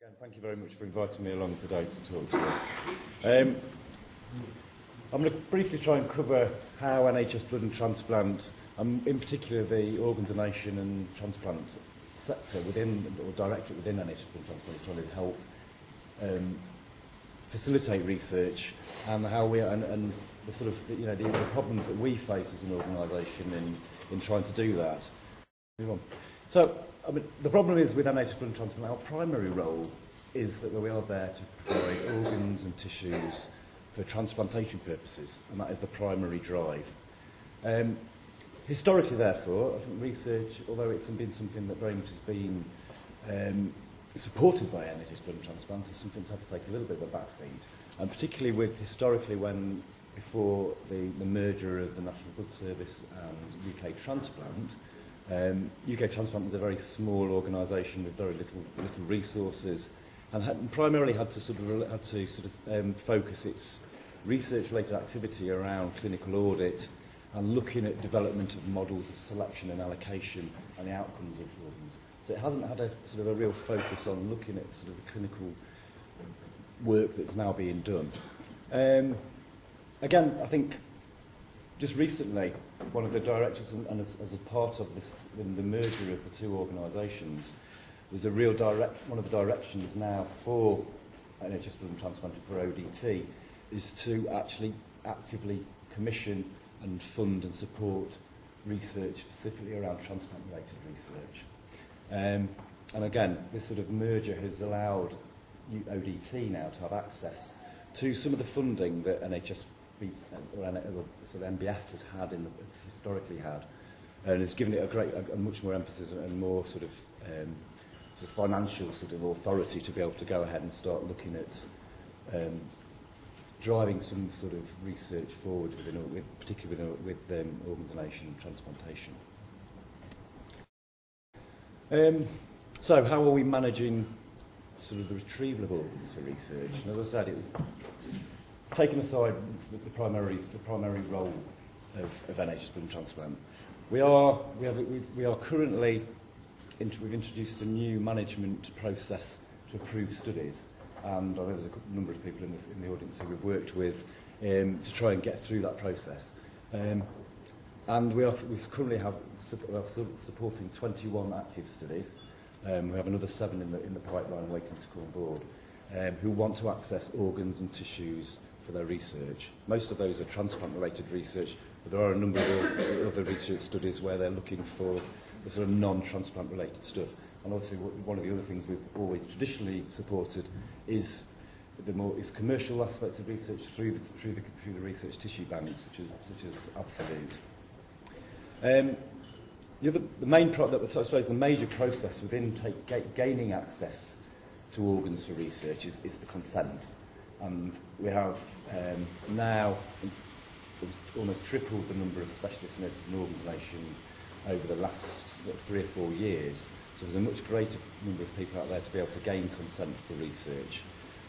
Again, thank you very much for inviting me along today to talk to you. I'm going to briefly try and cover how NHS blood and transplant, in particular the organ donation and transplant sector within, or directorate within NHS blood and transplant, is trying to help facilitate research and how we and the sort of the problems that we face as an organisation in trying to do that. So, I mean, the problem is with NHS blood and transplant, our primary role is that we are there to provide organs and tissues for transplantation purposes, and that is the primary drive. Historically, therefore, I think research, although it's been something that very much has been supported by NHS blood and transplant, is something that's had to take a little bit of a backseat, and particularly with historically before the merger of the National Blood Service and UK Transplant. UK Transplant was a very small organisation with very little resources, and primarily had to focus its research-related activity around clinical audit and looking at development of models of selection and allocation and the outcomes of organs. So it hasn't had a real focus on looking at the clinical work that's now being done. Again, I think just recently, one of the directors, and as a part of this, in the merger of the two organisations, there's a real one of the directions now for NHS Blood and Transplant for ODT is to actually actively commission and fund and support research specifically around transplant-related research. And again, this sort of merger has allowed ODT now to have access to some of the funding that NHSBT or MBS has historically had, and has given it a much more emphasis and more sort of financial authority to be able to go ahead and start looking at driving some sort of research forward particularly with organ donation and transplantation. So how are we managing sort of the retrieval of organs for research? And as I said, taking aside the primary role of NHS blood and transplant, we are currently we've introduced a new management process to approve studies, and I know there's a number of people in the audience who we've worked with to try and get through that process. And we currently have supporting 21 active studies. We have another 7 in the pipeline waiting to come on board, who want to access organs and tissues for their research. Most of those are transplant-related research, but there are a number of other research studies where they're looking for the sort of non-transplant-related stuff. And obviously, one of the other things we've always traditionally supported is commercial aspects of research through the research tissue banks, such as Absolute. I suppose the major process within gaining access to organs for research is the consent. And we have now almost tripled the number of specialist nurses in organ donation over the last 3 or 4 years. So there's a much greater number of people out there to be able to gain consent for research.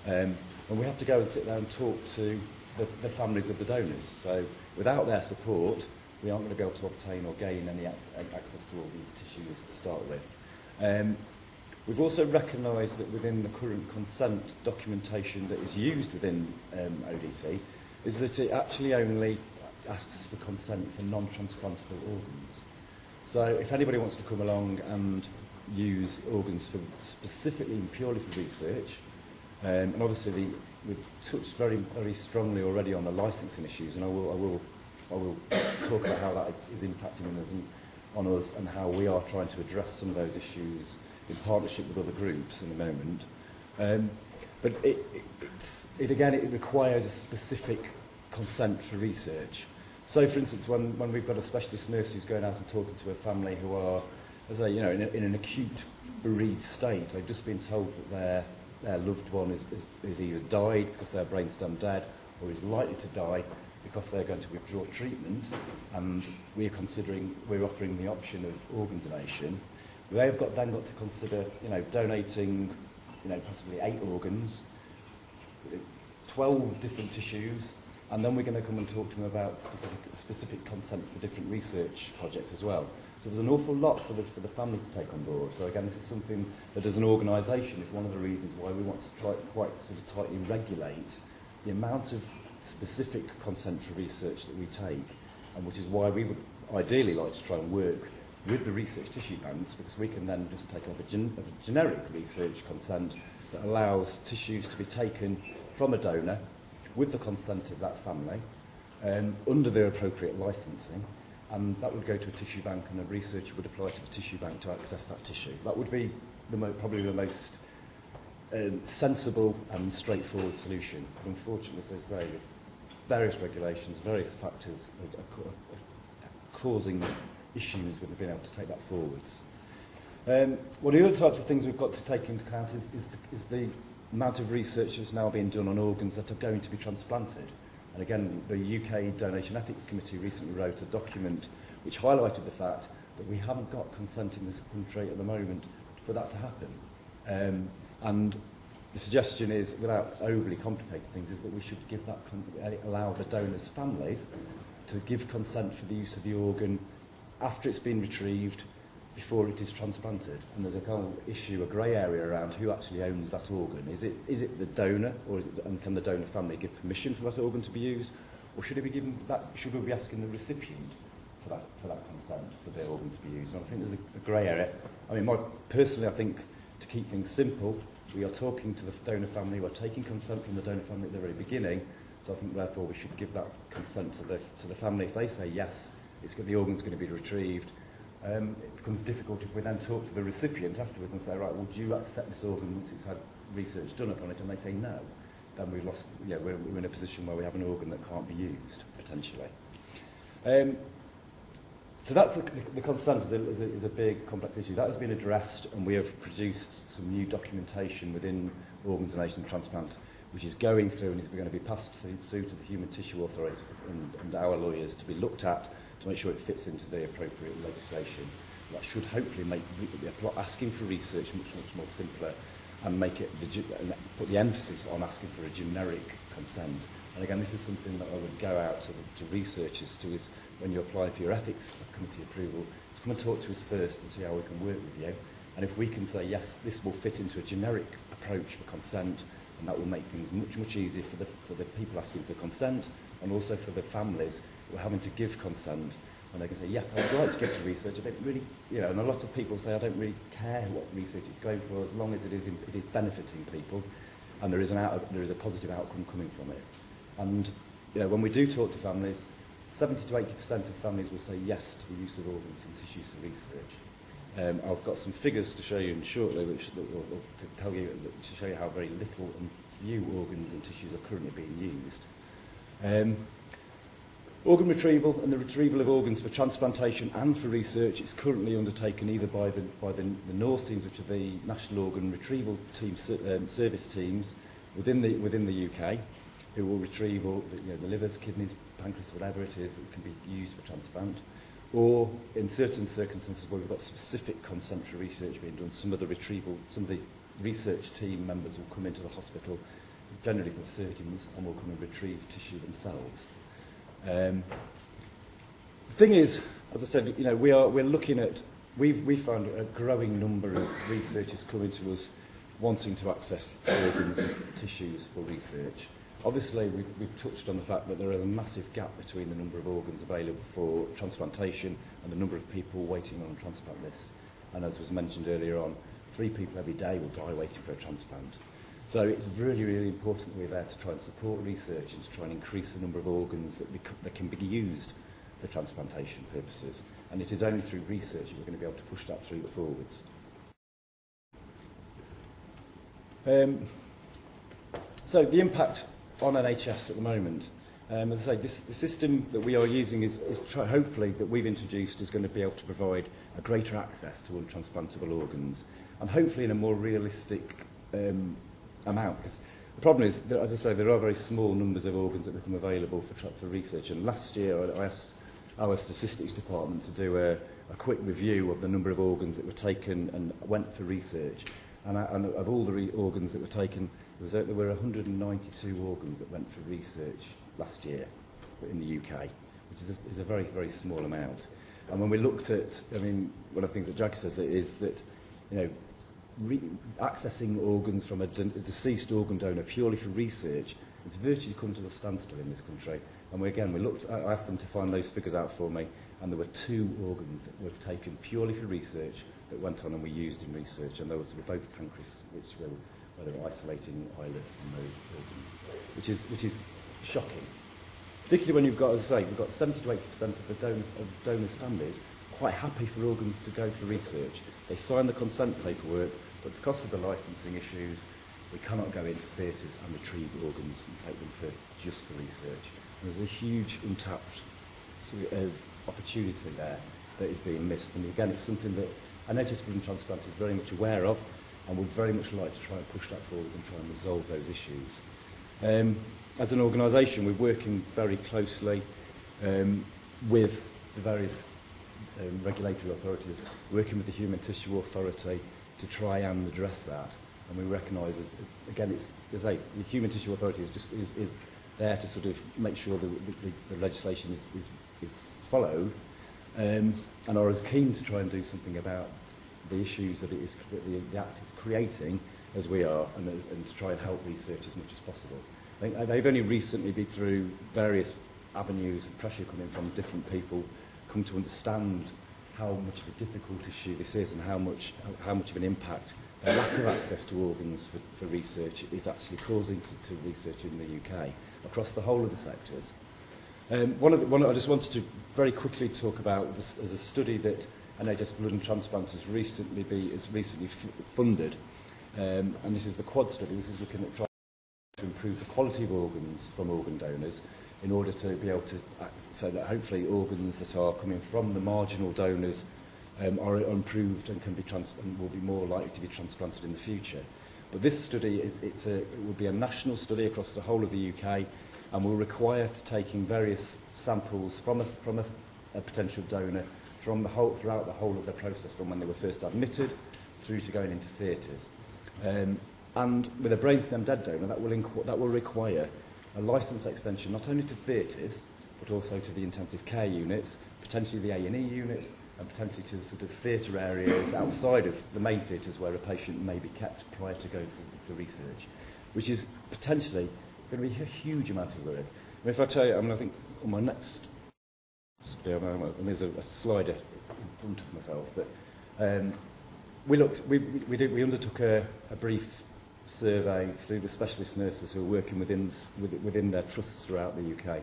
And we have to go and sit there and talk to the families of the donors. So without their support, we aren't going to be able to obtain or gain any access to organs and tissues to start with. We've also recognised that within the current consent documentation that is used within ODT is that it actually only asks for consent for non-transplantable organs. So if anybody wants to come along and use organs for specifically and purely for research, and obviously we've touched very, very strongly already on the licensing issues, and I will talk about how that is impacting on us and how we are trying to address some of those issues in partnership with other groups in the moment. But it requires a specific consent for research. So, for instance, when we've got a specialist nurse who's going out and talking to a family who are, as I say, in an acute bereaved state, they've just been told that their loved one is either died because they're brainstem dead, or is likely to die because they're going to withdraw treatment, and we're offering the option of organ donation. They've then got to consider, donating, possibly 8 organs, 12 different tissues, and then we're going to come and talk to them about specific consent for different research projects as well. So So there's an awful lot for the family to take on board. So again, this is something that as an organisation is one of the reasons why we want to try quite sort of tightly regulate the amount of specific consent for research that we take, and which is why we would ideally like to try and work with the research tissue banks, because we can then just take off a generic research consent that allows tissues to be taken from a donor with the consent of that family under their appropriate licensing, and that would go to a tissue bank, and a researcher would apply to the tissue bank to access that tissue. That would be probably the most sensible and straightforward solution. But unfortunately, as I say, various regulations, various factors are causing issues with being able to take that forwards. One of the other types of things we've got to take into account is the amount of research that's now being done on organs that are going to be transplanted. And again, the UK Donation Ethics Committee recently wrote a document which highlighted the fact that we haven't got consent in this country at the moment for that to happen. And the suggestion is, without overly complicating things, is that we should give that allow the donors' families to give consent for the use of the organ after it's been retrieved, before it is transplanted. And there's a kind of issue, a grey area around who actually owns that organ. Is it the donor, or and can the donor family give permission for that organ to be used, or should it be given that? Should we be asking the recipient for that consent for the organ to be used? And I think there's a grey area. I mean, personally, I think to keep things simple, we are talking to the donor family, we're taking consent from the donor family at the very beginning. So I think therefore we should give that consent to the family. If they say yes, the organ's going to be retrieved. It becomes difficult if we then talk to the recipient afterwards and say, right, well, do you accept this organ once it's had research done upon it? And they say no. Then we've lost, we're in a position where we have an organ that can't be used, potentially. So that's the consent is a big, complex issue. That has been addressed, and we have produced some new documentation within Organ Donation and Transplant, which is going through and is going to be passed through to the Human Tissue Authority and our lawyers to be looked at to make sure it fits into the appropriate legislation. That should hopefully make asking for research much more simpler, and make it put the emphasis on asking for a generic consent. And again, this is something that I would go out to researchers to, is when you apply for your ethics committee approval, to come and talk to us first and see how we can work with you. And if we can say, yes, this will fit into a generic approach for consent, and that will make things much easier for the people asking for consent, and also for the families who are having to give consent. And they can say, yes, I'd like to give to research. I don't really, and a lot of people say, I don't really care what research it's going for, as long as it is benefiting people, and there is a positive outcome coming from it. And when we do talk to families, 70 to 80% of families will say yes to the use of organs and tissues for research. I've got some figures to show you shortly, to show you how very little and few organs and tissues are currently being used. Organ retrieval and the retrieval of organs for transplantation and for research is currently undertaken either by the NORSE teams, which are the National Organ Retrieval Team service teams within the UK, who will retrieve all the livers, kidneys, pancreas, whatever it is that can be used for transplant. Or in certain circumstances where we've got specific consent for research being done, some of the research team members will come into the hospital, generally for the surgeons, and will come and retrieve tissue themselves. The thing is, as I said, we're looking at, we've found a growing number of researchers coming to us wanting to access organs and tissues for research. Obviously, we've touched on the fact that there is a massive gap between the number of organs available for transplantation and the number of people waiting on a transplant list. And as was mentioned earlier on, 3 people every day will die waiting for a transplant. So it's really, really important that we're there to try and support research and to try and increase the number of organs that can be used for transplantation purposes. And it is only through research that we're going to be able to push that through forwards. So the impact on NHS at the moment, as I say, the system that we are using is hopefully that we've introduced is going to be able to provide a greater access to untransplantable organs, and hopefully in a more realistic amount. Because the problem is that, as I say, there are very small numbers of organs that become available for research. And last year I asked our statistics department to do a quick review of the number of organs that were taken and went for research. And of all the organs that were taken, there were 192 organs that went for research last year in the UK, which is a very, very small amount. And when we looked at, I mean, one of the things that Jackie says is that, you know, accessing organs from a deceased organ donor purely for research has virtually come to a standstill in this country. And we looked, I asked them to find those figures out for me, and there were 2 organs that were taken purely for research that went on and were used in research, and those were both pancreas, which were where they were isolating islets from those organs, which is shocking. Particularly when you've got, as I say, we've got 70 to 80% of the donors' families quite happy for organs to go for research. They sign the consent paperwork, but because of the licensing issues, we cannot go into theatres and retrieve organs and take them just for research. And there's a huge untapped sort of opportunity there that is being missed. And again, it's something that NHS Blood and Transplant is very much aware of, and would very much like to try and push that forward and try and resolve those issues. As an organisation, we're working very closely with the various regulatory authorities, working with the Human Tissue Authority to try and address that. And we recognise, again, the Human Tissue Authority is there to sort of make sure the legislation is followed, and are as keen to try and do something about the issues that the Act is creating as we are, and to try and help research as much as possible. I think they've only recently been through various avenues of pressure coming from different people, come to understand how much of a difficult issue this is and how much of an impact the lack of access to organs for research is actually causing to research in the UK across the whole of the sectors. I just wanted to very quickly talk about this as a study that NHS Blood and Transplant has recently funded, and this is the Quad study. This is looking at trying to improve the quality of organs from organ donors in order to be able to, so that hopefully organs that are coming from the marginal donors are improved and will be more likely to be transplanted in the future. But this study will be a national study across the whole of the UK, and will require taking various samples from a potential donor throughout the whole of the process, from when they were first admitted through to going into theatres. And with a brainstem dead donor, that will require a licence extension not only to theatres, but also to the intensive care units, potentially the A&E units, and potentially to the sort of theatre areas outside of the main theatres where a patient may be kept prior to going for research, which is potentially going to be a huge amount of work. And if I tell you, I think on my next, and there's a slider in front of myself, but we undertook a brief survey through the specialist nurses who are working within their trusts throughout the UK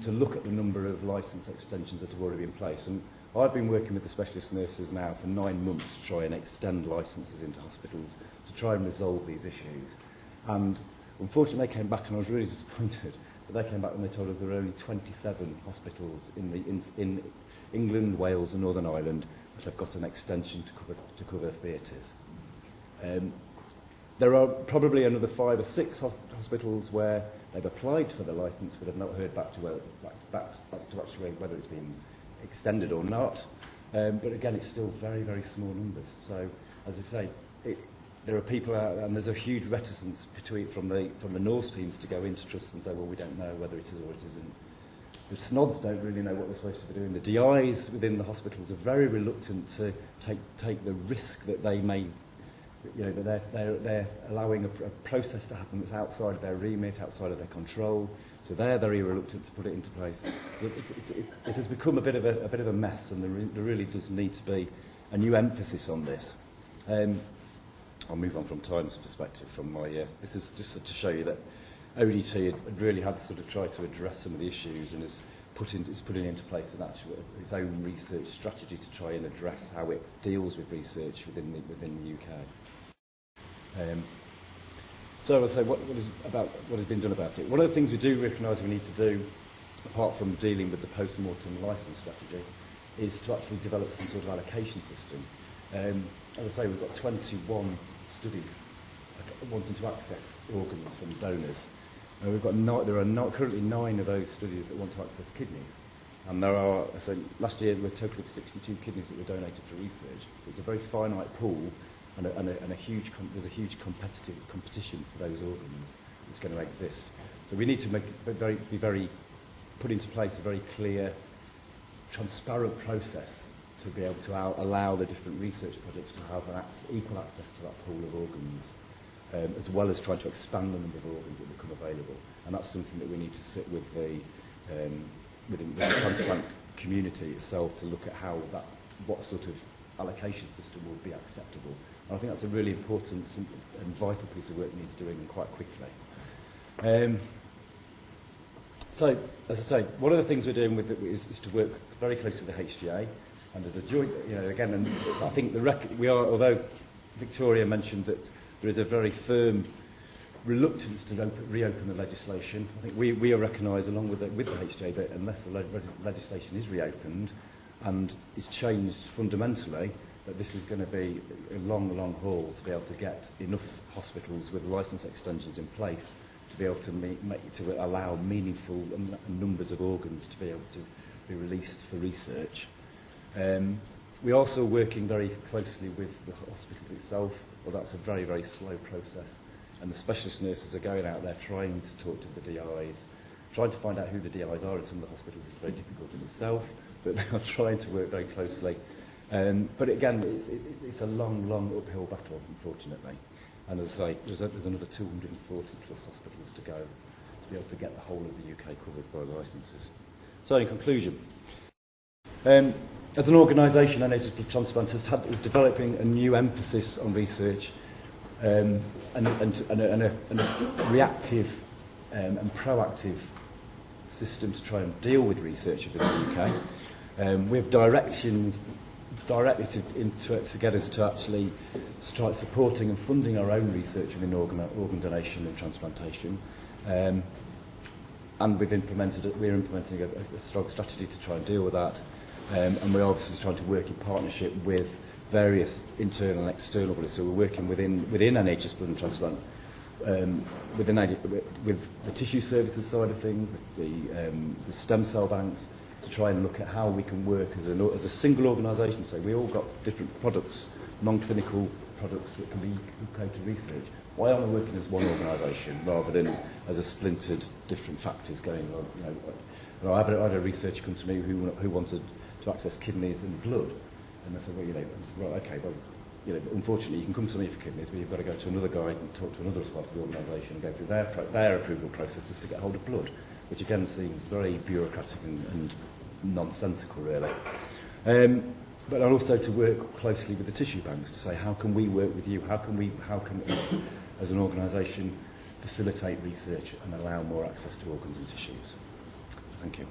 to look at the number of licence extensions that have already been in place. And I've been working with the specialist nurses now for 9 months to try and extend licences into hospitals to try and resolve these issues. And unfortunately they came back, and I was really disappointed, but they came back and they told us there are only 27 hospitals in England, Wales and Northern Ireland that have got an extension to cover theatres. There are probably another 5 or 6 hospitals where they've applied for the licence but have not heard back as to actually whether it's been extended or not. But again, it's still very, very small numbers. So, as I say, there are people out there, and there's a huge reticence from the Norse teams to go into trusts and say, well, we don't know whether it is or it isn't. The SNODs don't really know what they're supposed to be doing. The DIs within the hospitals are very reluctant to take the risk that they may, that they're allowing a process to happen that's outside of their remit, outside of their control. So they're very reluctant to put it into place. So it has become a bit of a mess, and there really does need to be a new emphasis on this. I'll move on from time's perspective. This is just to show you that ODT had really had to sort of try to address some of the issues, and is putting into place its own research strategy to try and address how it deals with research within the UK. So I'll say what has been done about it. One of the things we do recognise we need to do, apart from dealing with the post-mortem licence strategy, is to actually develop some sort of allocation system. As I say, we've got 21 studies wanting to access organs from donors. There are currently 9 of those studies that want to access kidneys. And last year there were a total of 62 kidneys that were donated for research. It's a very finite pool, and there's a huge competition for those organs that's going to exist. So we need to put into place a very clear transparent process to be able to allow the different research projects to have equal access to that pool of organs, as well as trying to expand the number of organs that become available. And that's something that we need to sit with within the transplant community itself to look at what sort of allocation system will be acceptable. And I think that's a really important and vital piece of work that needs doing quite quickly. So, as I say, one of the things we're doing with it is to work very closely with the HGA, and as a joint, again, and I think although Victoria mentioned that there is a very firm reluctance to reopen the legislation, I think we recognise, along with the HGA, that unless the legislation is reopened and is changed fundamentally, that this is going to be a long, long haul to be able to get enough hospitals with licence extensions in place to be able to allow meaningful numbers of organs to be able to be released for research. We're also working very closely with the hospitals itself, but that's a very, very slow process. And the specialist nurses are going out there trying to talk to the DIs, trying to find out who the DIs are. In some of the hospitals it's very difficult in itself, but they are trying to work very closely. But again, it's a long, long uphill battle, unfortunately. And as I say, there's another 240 plus hospitals to go to be able to get the whole of the UK covered by licences. So in conclusion, as an organisation, NHSBT Transplant is developing a new emphasis on research and a reactive and proactive system to try and deal with research within the UK. We have directions directly to get us to actually start supporting and funding our own research within organ donation and transplantation. And we're implementing a strong strategy to try and deal with that. And we're obviously trying to work in partnership with various internal and external bodies. So we're working within NHS Blood and Transplant, with the tissue services side of things, the stem cell banks, to try and look at how we can work as a single organisation. So we all got different products, non-clinical products that can be go to research. Why aren't we working as one organisation rather than as a splintered different factors going on? I had a researcher come to me who wanted to access kidneys and blood, and I said, well, right, okay, well, unfortunately you can come to me for kidneys, but you've got to go to another guy and talk to another part of the organisation and go through their approval processes to get hold of blood, which again seems very bureaucratic and nonsensical, really. But also to work closely with the tissue banks to say, how can we work with you? How can we, as an organisation, facilitate research and allow more access to organs and tissues? Thank you.